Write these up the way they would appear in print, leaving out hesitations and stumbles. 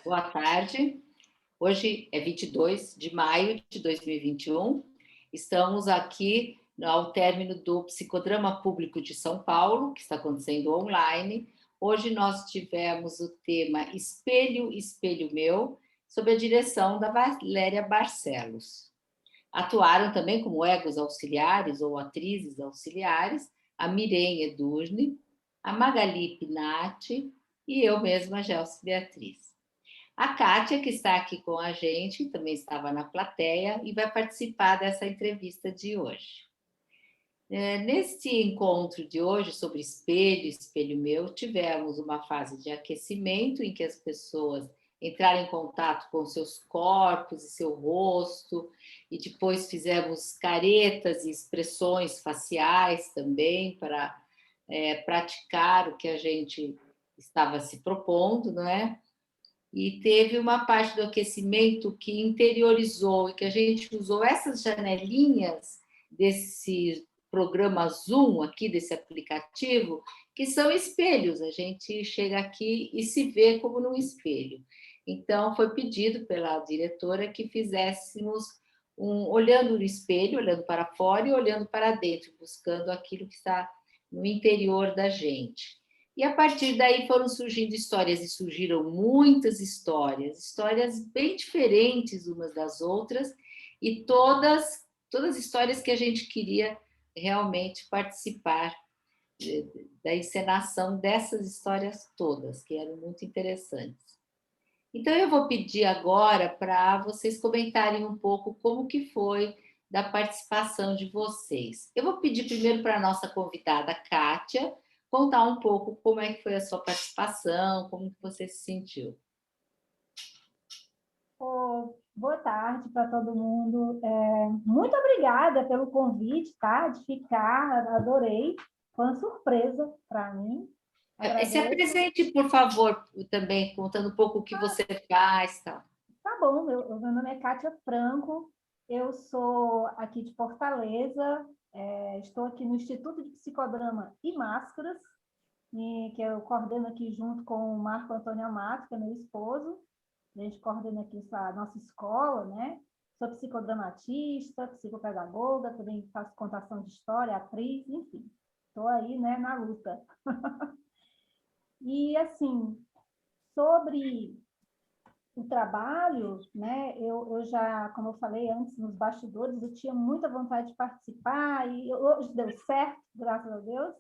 Boa tarde. Hoje é 22 de maio de 2021. Estamos aqui ao término do Psicodrama Público de São Paulo, que está acontecendo online. Hoje nós tivemos o tema Espelho, Espelho Meu, sob a direção da Valéria Barcelos. Atuaram também como egos auxiliares ou atrizes auxiliares a Mireille Edurne, a Magali Pinatti e eu mesma, Gelsi Beatriz. A Kátia, que está aqui com a gente, também estava na plateia e vai participar dessa entrevista de hoje. Neste encontro de hoje sobre espelho, espelho meu, tivemos uma fase de aquecimento em que as pessoas entraram em contato com seus corpos e seu rosto, e depois fizemos caretas e expressões faciais também para praticar o que a gente estava se propondo, não é? E teve uma parte do aquecimento que interiorizou e que a gente usou essas janelinhas desse programa Zoom aqui, desse aplicativo, que são espelhos. A gente chega aqui e se vê como num espelho. Então, foi pedido pela diretora que fizéssemos olhando no espelho, olhando para fora e olhando para dentro, buscando aquilo que está no interior da gente. E a partir daí foram surgindo histórias, e surgiram muitas histórias bem diferentes umas das outras, e todas histórias que a gente queria realmente participar da encenação dessas histórias todas, que eram muito interessantes. Então, eu vou pedir agora para vocês comentarem um pouco como que foi da participação de vocês. Eu vou pedir primeiro para a nossa convidada, Kátia, contar um pouco como é que foi a sua participação, como que você se sentiu. Boa tarde para todo mundo. Muito obrigada pelo convite, tá? De ficar, adorei. Foi uma surpresa para mim. Se apresente, por favor, também, contando um pouco o que você faz. Tá bom, meu nome é Kátia Franco, eu sou aqui de Fortaleza, estou aqui no Instituto de Psicodrama e Máscaras, que eu coordeno aqui junto com o Marco Antônio Amato, que é meu esposo. A gente coordena aqui a nossa escola, né? Sou psicodramatista, psicopedagoga, também faço contação de história, atriz, enfim. Estou aí, né, na luta. E, assim, sobre o trabalho, né, eu já, como eu falei antes, nos bastidores, eu tinha muita vontade de participar e hoje deu certo, graças a Deus.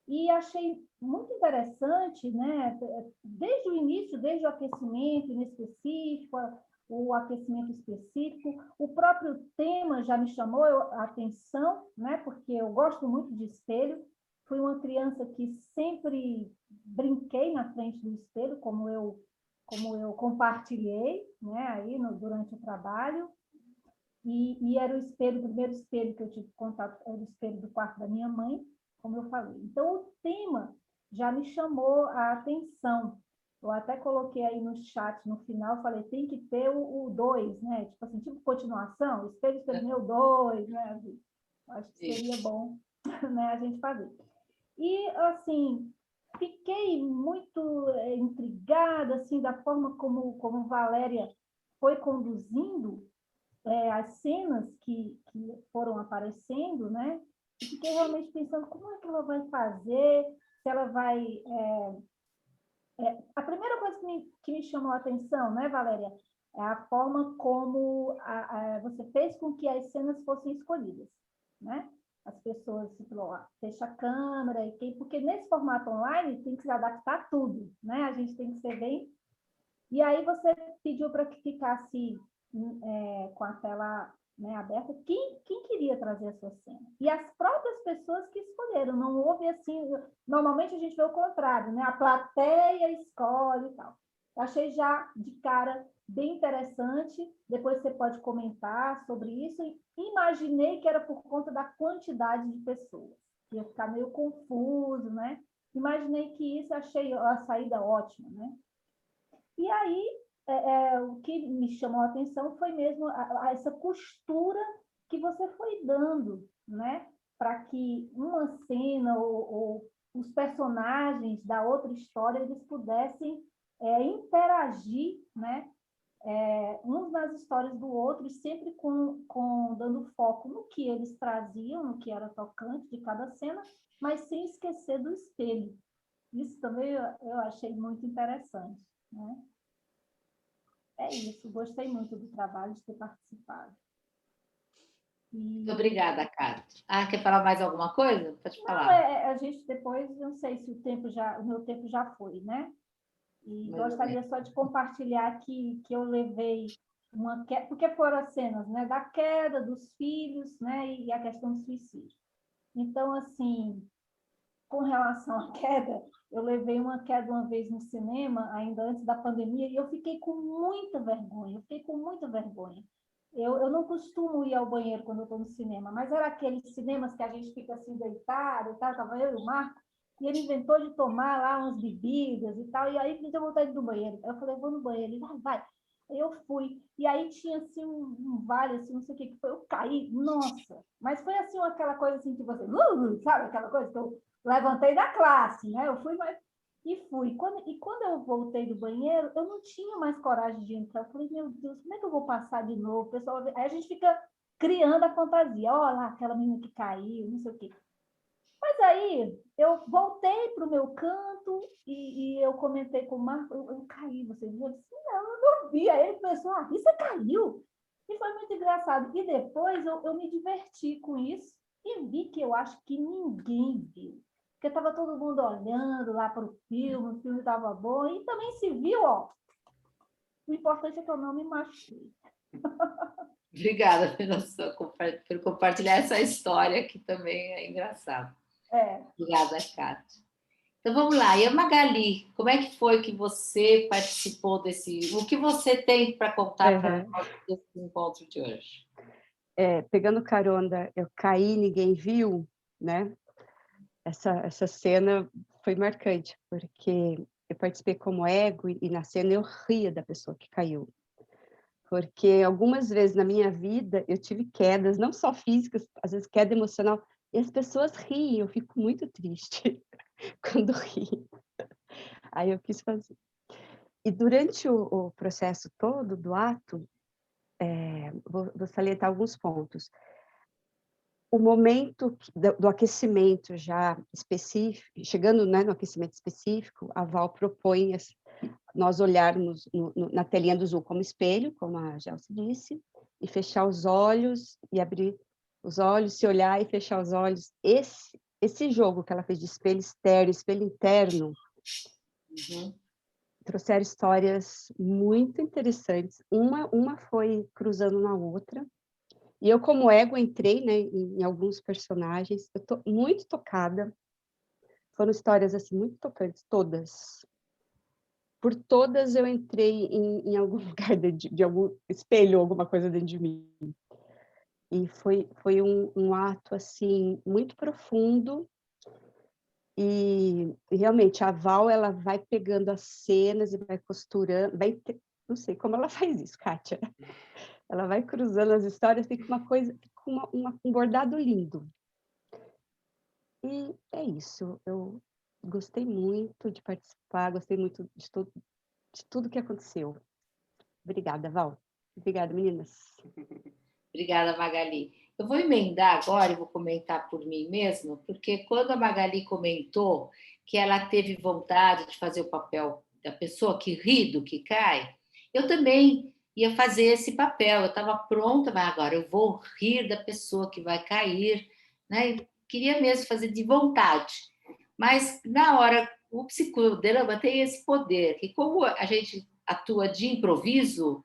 E achei muito interessante, né, desde o início, desde o aquecimento inespecífico, o aquecimento específico, o próprio tema já me chamou a atenção, né, porque eu gosto muito de espelho, fui uma criança que sempre brinquei na frente do espelho, como eu compartilhei, né, aí durante o trabalho, e era o primeiro espelho que eu tive contato, era o espelho do quarto da minha mãe, como eu falei. Então, o tema já me chamou a atenção. Eu até coloquei aí no chat, no final, falei, tem que ter o 2, né? Tipo assim, tipo continuação, espelho meu 2, né? Acho que seria bom, né, a gente fazer. E, assim, fiquei muito intrigada, assim, da forma como Valéria foi conduzindo as cenas que foram aparecendo, né? E fiquei realmente pensando como é que ela vai fazer, se ela vai... A primeira coisa que me chamou a atenção, né, Valéria, é a forma como você fez com que as cenas fossem escolhidas, né? As pessoas, fecha a câmera, porque nesse formato online tem que se adaptar a tudo, né? A gente tem que ser bem... E aí você pediu para que ficasse com a tela, né, aberta, quem queria trazer a sua cena. E as próprias pessoas que escolheram, não houve assim... Normalmente a gente vê o contrário, né? A plateia escolhe e tal. Eu achei já de cara bem interessante, depois você pode comentar sobre isso, e imaginei que era por conta da quantidade de pessoas, que ia ficar meio confuso, né? Imaginei que isso, achei a saída ótima, né? E aí, o que me chamou a atenção foi mesmo essa costura que você foi dando, né? Para que uma cena ou os personagens da outra história eles pudessem interagir, né? Uns nas histórias do outro e sempre dando foco no que eles traziam, no que era tocante de cada cena, mas sem esquecer do espelho. Isso também eu achei muito interessante, né? É isso, gostei muito do trabalho, de ter participado. Muito obrigada, Cátia. Quer falar mais alguma coisa? Pode falar. Não, a gente depois, não sei se o meu tempo já foi, né? E gostaria só de compartilhar que eu levei uma queda, porque foram as cenas, né, da queda dos filhos, né, e a questão do suicídio. Então, assim, com relação à queda, eu levei uma queda uma vez no cinema, ainda antes da pandemia, e eu fiquei com muita vergonha, Eu não costumo ir ao banheiro quando eu estou no cinema, mas era aqueles cinemas que a gente fica assim deitado e tal, estava eu e o Marco, e ele inventou de tomar lá umas bebidas e tal, e aí me deu vontade do banheiro. Eu falei, vou no banheiro. Ele, vai. Aí eu fui. E aí tinha assim um vale, assim, não sei o que foi. Eu caí, nossa! Mas foi assim aquela coisa assim que você, sabe aquela coisa que eu levantei da classe, né? Eu fui, mas e fui. Quando eu voltei do banheiro, eu não tinha mais coragem de entrar. Eu falei, meu Deus, como é que eu vou passar de novo? O pessoal, aí a gente fica criando a fantasia. Olha lá, aquela menina que caiu, não sei o quê. Mas aí eu voltei para o meu canto e eu comentei com o Marco, eu caí, você viu? Eu disse, não, eu não vi. Aí ele pensou, você caiu? E foi muito engraçado. E depois eu me diverti com isso e vi que eu acho que ninguém viu. Porque estava todo mundo olhando lá para o filme estava bom, e também se viu, ó. O importante é que eu não me machuquei. Obrigada por compartilhar essa história, que também é engraçada. Obrigada, Cátia. Então vamos lá. E a Magali, como é que foi que você participou desse... O que você tem para contar para nós desse encontro de hoje? Pegando carona, eu caí, ninguém viu, né? Essa cena foi marcante, porque eu participei como ego e na cena eu ria da pessoa que caiu. Porque algumas vezes na minha vida eu tive quedas, não só físicas, às vezes queda emocional, e as pessoas riem, eu fico muito triste quando riem. Aí eu quis fazer. E durante o processo todo do ato, vou salientar alguns pontos. O momento do aquecimento já específico, chegando, né, no aquecimento específico, a Val propõe nós olharmos na telinha do Zoom como espelho, como a Gelsi disse, e fechar os olhos e abrir os olhos, se olhar e fechar os olhos. Esse jogo que ela fez de espelho externo, espelho interno, trouxeram histórias muito interessantes. Uma foi cruzando na outra. E eu, como ego, entrei, né, em alguns personagens. Eu estou muito tocada. Foram histórias assim muito tocantes, todas. Por todas eu entrei em algum lugar de algum espelho, alguma coisa dentro de mim. E foi um ato assim muito profundo. E realmente a Val, ela vai pegando as cenas e vai costurando, não sei como ela faz isso, Kátia. Ela vai cruzando as histórias, fica uma coisa, fica um bordado lindo. E é isso, eu gostei muito de participar, gostei muito de tudo que aconteceu. Obrigada, Val. Obrigada, meninas. Obrigada, Magali. Eu vou emendar agora e vou comentar por mim mesma, porque quando a Magali comentou que ela teve vontade de fazer o papel da pessoa que ri do que cai, eu também ia fazer esse papel. Eu estava pronta, mas agora eu vou rir da pessoa que vai cair, né? Eu queria mesmo fazer de vontade. Mas, na hora, o psicodrama tem esse poder, que como a gente atua de improviso,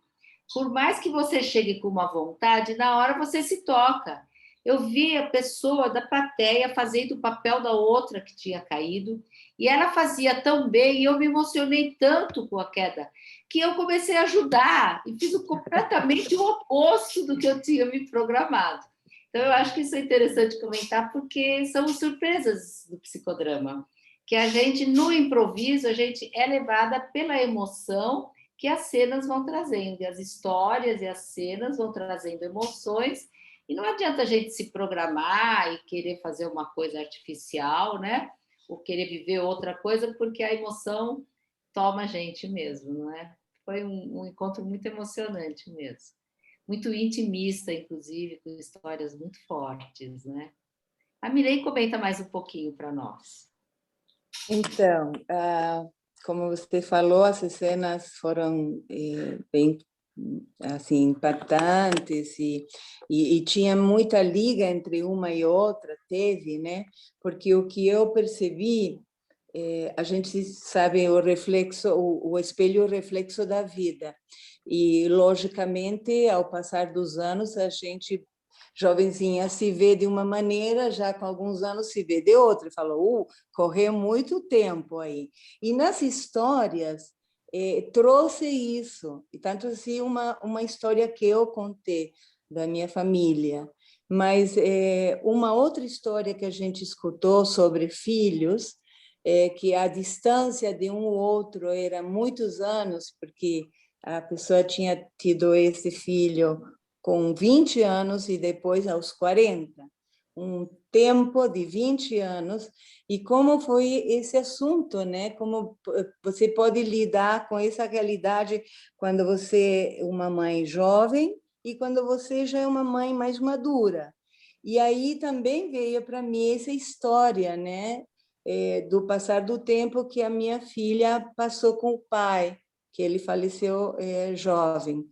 por mais que você chegue com uma vontade, na hora você se toca. Eu vi a pessoa da plateia fazendo o papel da outra que tinha caído, e ela fazia tão bem, e eu me emocionei tanto com a queda, que eu comecei a ajudar, e fiz completamente o oposto do que eu tinha me programado. Então, eu acho que isso é interessante comentar, porque são surpresas do psicodrama, que a gente, no improviso, a gente é levada pela emoção que as cenas vão trazendo, e as histórias e as cenas vão trazendo emoções, e não adianta a gente se programar e querer fazer uma coisa artificial, né? Ou querer viver outra coisa, porque a emoção toma a gente mesmo, não é? Foi um encontro muito emocionante mesmo. Muito intimista, inclusive, com histórias muito fortes, né? A Mirei comenta mais um pouquinho para nós. Então, como você falou, as cenas foram bem assim impactantes e tinha muita liga entre uma e outra, teve, né? Porque o que eu percebi, a gente sabe o reflexo, o espelho é o reflexo da vida. E, logicamente, ao passar dos anos, a gente, jovenzinha, se vê de uma maneira, já com alguns anos se vê de outra. E falou, correu muito tempo aí. E nas histórias, trouxe isso. E tanto assim, uma história que eu contei da minha família. Mas uma outra história que a gente escutou sobre filhos, que a distância de um ou outro era muitos anos, porque a pessoa tinha tido esse filho com 20 anos e depois aos 40. Um tempo de 20 anos. E como foi esse assunto, né? Como você pode lidar com essa realidade quando você é uma mãe jovem e quando você já é uma mãe mais madura. E aí também veio para mim essa história, né? Do passar do tempo que a minha filha passou com o pai, que ele faleceu jovem,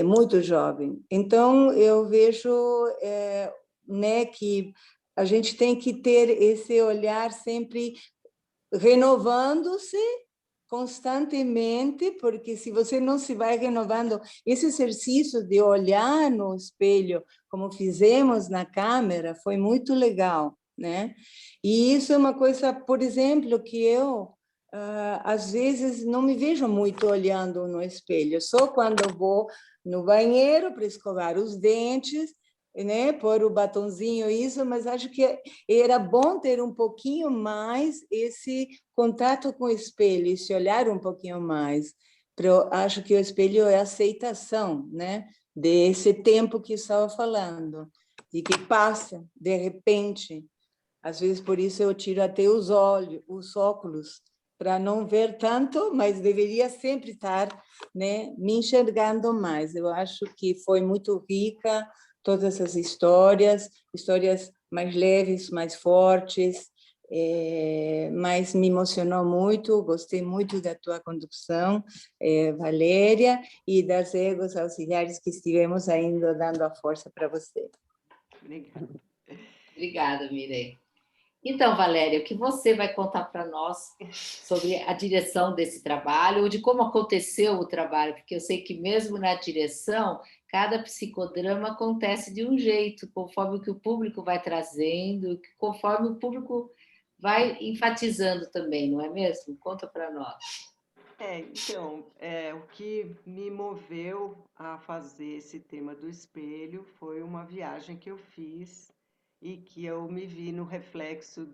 muito jovem. Então, eu vejo né, que a gente tem que ter esse olhar sempre renovando-se constantemente, porque se você não se vai renovando, esse exercício de olhar no espelho, como fizemos na câmera, foi muito legal, né? E isso é uma coisa, por exemplo, que eu às vezes não me vejo muito olhando no espelho, só quando eu vou no banheiro para escovar os dentes, né, pôr o batonzinho, isso, mas acho que era bom ter um pouquinho mais esse contato com o espelho, e se olhar um pouquinho mais. Eu acho que o espelho é a aceitação, né, desse tempo que eu estava falando, e que passa de repente. Às vezes, por isso, eu tiro até os olhos, os óculos, para não ver tanto, mas deveria sempre estar, né, me enxergando mais. Eu acho que foi muito rica todas essas histórias mais leves, mais fortes, mas me emocionou muito, gostei muito da tua condução, Valéria, e das egos auxiliares que estivemos ainda dando a força para você. Obrigada. Obrigada, Mirei. Então, Valéria, o que você vai contar para nós sobre a direção desse trabalho, ou de como aconteceu o trabalho? Porque eu sei que mesmo na direção, cada psicodrama acontece de um jeito, conforme o que o público vai trazendo, conforme o público vai enfatizando também, não é mesmo? Conta para nós. Então, o que me moveu a fazer esse tema do espelho foi uma viagem que eu fiz e que eu me vi no reflexo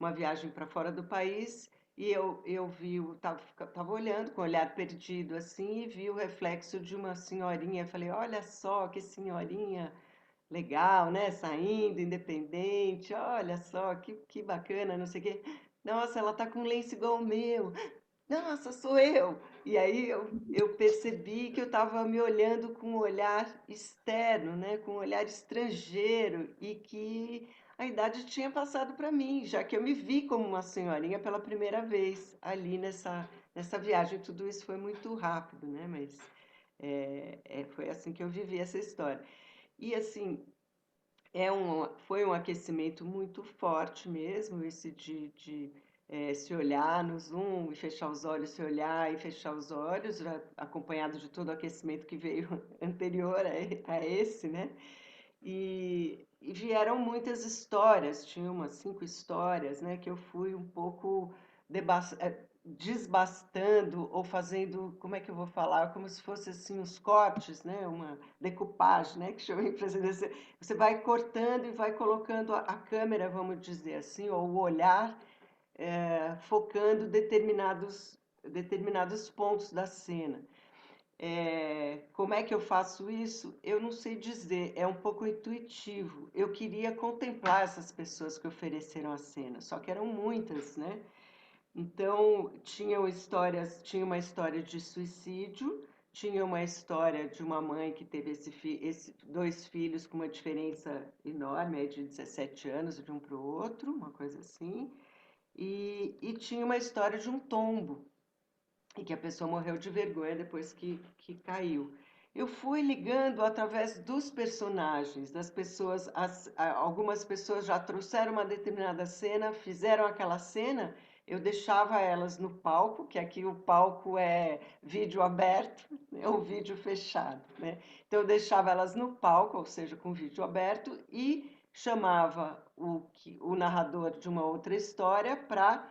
uma viagem para fora do país e eu vi, tava olhando com o olhar perdido assim e vi o reflexo de uma senhorinha. Falei, olha só que senhorinha legal, né? Saindo, independente, olha só que bacana, não sei o quê. Nossa, ela tá com um lenço igual o meu. Nossa, sou eu! E aí eu percebi que eu estava me olhando com um olhar externo, né? Com um olhar estrangeiro, e que a idade tinha passado para mim, já que eu me vi como uma senhorinha pela primeira vez ali nessa viagem. Tudo isso foi muito rápido, né? Mas foi assim que eu vivi essa história. E assim, foi um aquecimento muito forte mesmo, esse de se olhar no Zoom e fechar os olhos, se olhar e fechar os olhos, já acompanhado de todo o aquecimento que veio anterior a esse, né? E vieram muitas histórias, tinha umas 5 histórias, né, que eu fui um pouco desbastando ou fazendo, como é que eu vou falar, como se fosse assim os cortes, né, uma decoupagem, né, que chama em francês. Você vai cortando e vai colocando a câmera, vamos dizer assim, ou o olhar, focando determinados pontos da cena. Como é que eu faço isso? Eu não sei dizer, é um pouco intuitivo. Eu queria contemplar essas pessoas que ofereceram a cena, só que eram muitas, né? Então, tinha uma história de suicídio, tinha uma história de uma mãe que teve dois filhos com uma diferença enorme, aí de 17 anos de um para o outro, uma coisa assim, e tinha uma história de um tombo, e que a pessoa morreu de vergonha depois que caiu. Eu fui ligando através dos personagens, das pessoas, algumas pessoas já trouxeram uma determinada cena, fizeram aquela cena, eu deixava elas no palco, que aqui o palco é vídeo aberto, é um vídeo fechado, né? Então eu deixava elas no palco, ou seja, com vídeo aberto, e chamava o narrador de uma outra história para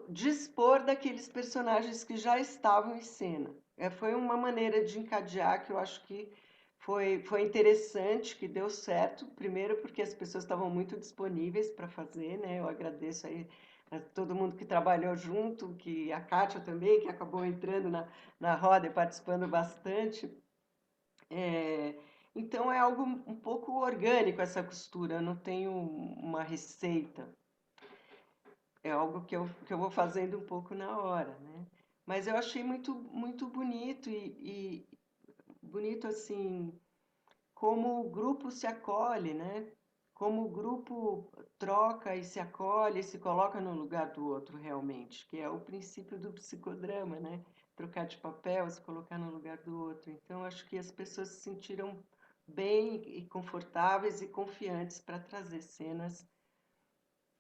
dispor daqueles personagens que já estavam em cena. Foi uma maneira de encadear que eu acho que foi interessante, que deu certo. Primeiro porque as pessoas estavam muito disponíveis para fazer, né? Eu agradeço aí a todo mundo que trabalhou junto, que a Kátia também, que acabou entrando na roda e participando bastante. Então é algo um pouco orgânico essa costura, eu não tenho uma receita. É algo que eu vou fazendo um pouco na hora, né? Mas eu achei muito, muito bonito e bonito assim, como o grupo se acolhe, né? Como o grupo troca e se acolhe, e se coloca no lugar do outro realmente, que é o princípio do psicodrama, né? Trocar de papel, se colocar no lugar do outro. Então, acho que as pessoas se sentiram bem e confortáveis e confiantes para trazer cenas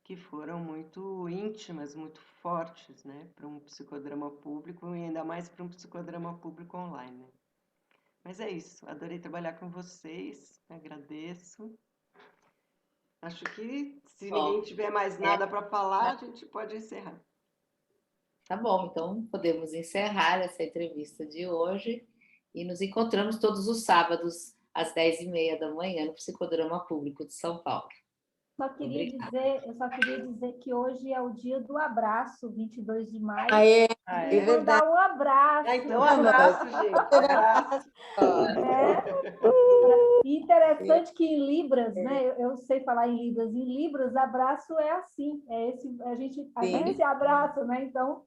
que foram muito íntimas, muito fortes, né, para um psicodrama público e ainda mais para um psicodrama público online, né? Mas é isso, adorei trabalhar com vocês, agradeço. Acho que se ninguém tiver mais nada para falar, a gente pode encerrar. Tá bom, então podemos encerrar essa entrevista de hoje e nos encontramos todos os sábados às 10h30 da manhã no Psicodrama Público de São Paulo. Eu só queria dizer que hoje é o dia do abraço, 22 de maio. É E mandar verdade. um abraço. Então, um abraço, gente. Um abraço. E interessante que em Libras, né? Eu sei falar em Libras, abraço é assim, a gente se abraça, né? Então,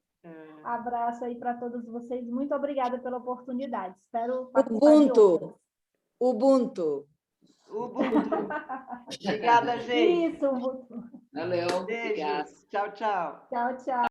abraço aí para todos vocês. Muito obrigada pela oportunidade. Espero participar de outras. Ubuntu. Obrigada, gente. Isso, Ubuntu. Valeu, Beijos. obrigada. Tchau, tchau. Tchau, tchau.